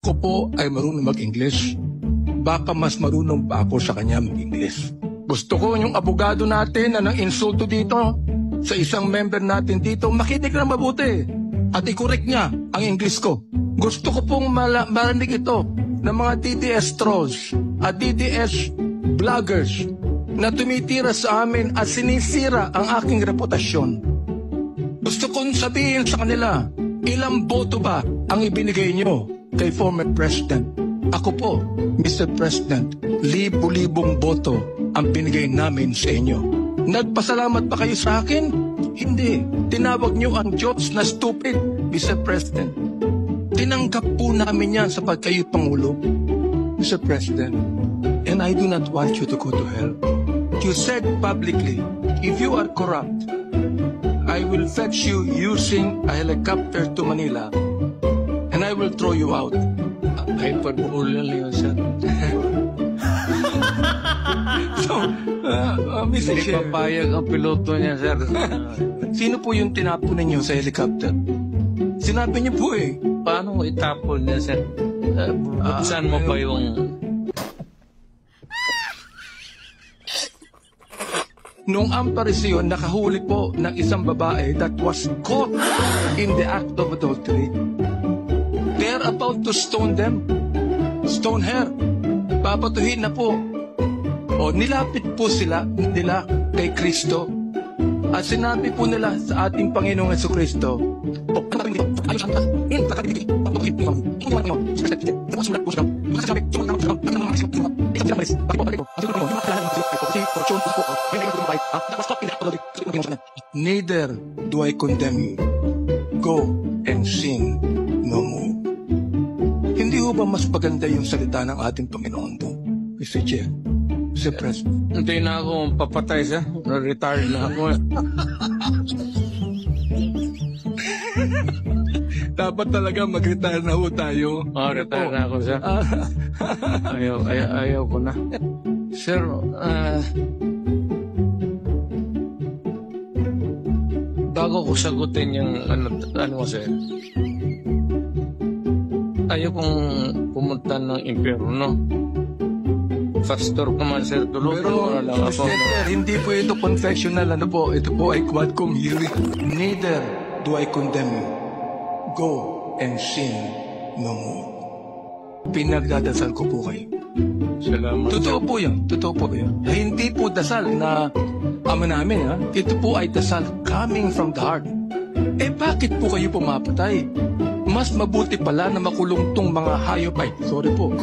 ko po ay marunong mag-English. Baka mas marunong pa ako sa kanya mag-English. Gusto ko yung abogado natin na nang insulto dito sa isang member natin dito, makinig na mabuti at i-correct niya ang English ko. Gusto ko pong marinig ito ng mga DDS trolls at DDS vloggers na tumitira sa amin at sinisira ang aking reputasyon. Gusto kong sabihin sa kanila, ilang boto ba ang ibinigay nyo kay former President? Ako po, Mr. President, libo-libong boto ang binigay namin sa inyo. Nagpasalamat pa kayo sa akin? Hindi. Tinawag nyo ang Diyos na stupid, Mr. President. Tinanggap po namin yan sa pagkayo Pangulo, Mr. President. And I do not want you to go to hell. You said publicly, if you are corrupt, I will fetch you using a helicopter to Manila and I will throw you out. Hyperbole lang yun, sir. So, Mr. Hindi Chair, papayag ang piloto niya, sir. sino po yung tinapon ninyo sa helicopter? Sinabi niyo po eh. Paano itapon niya, sir? Saan mo pa yung... Noong Amparisión, nakahuli po ng isang babae that was caught in the act of adultery. They're about to stone them. Stone her. Papatuhin na po. O, nilapit po nila kay Kristo. At sinabi po nila sa ating Panginoong Jesucristo, neither do I condemn you. Go and sin no more. Hindi ho ba mas maganda yung salita ng ating Panginoon po, Mr. Chair, Mr. President? Hindi na ako papatay, sir. Retired na ako. Dapat talaga mag-retire na ho tayo. Retire na ako, sir. Ayaw ko na. Sir, bago ko sagutin yung ano sir, ayaw kong pumunta ng impyerno. Pastor ko man, sir, tulog. Pero, Mr. Chair, hindi po ito confessional. Ano po? Ito po ay quadcom hearing. Neither do I condemn you. Go and sin no more. Pinagdadasal ko po kayo. Salamat. Totoo po yan. Totoo po yan. Hindi po dasal na ama namin, ha? Ito po ay dasal coming from the heart. Eh, bakit po kayo pumapatay? Mas mabuti pala na makulong tong mga hayop ay. Sorry po.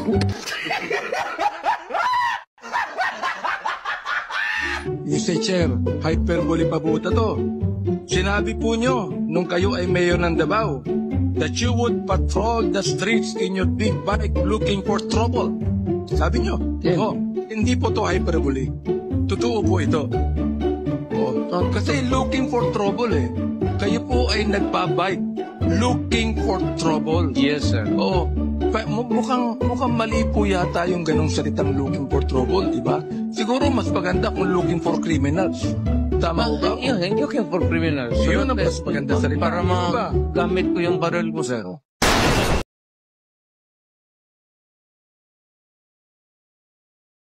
Mr. Chair, hyperbole pa po to. Sinabi po nyo, nung kayo ay mayor ng Davao, that you would patrol the streets in your big bike looking for trouble. Sabi nyo? Yeah. Oh, hindi po to hyperbole. Totoo po ito. Oh, kasi looking for trouble eh. Kayo po ay nagpa-bike looking for trouble. Yes, sir. Oo. Mukhang mali po yata yung ganong salitang looking for trouble, di ba? Siguro mas maganda kung looking for criminals. Tama ko ba? Looking for criminals. Yun ang mas maganda salita. Para magamit ko yung baril ko, sir.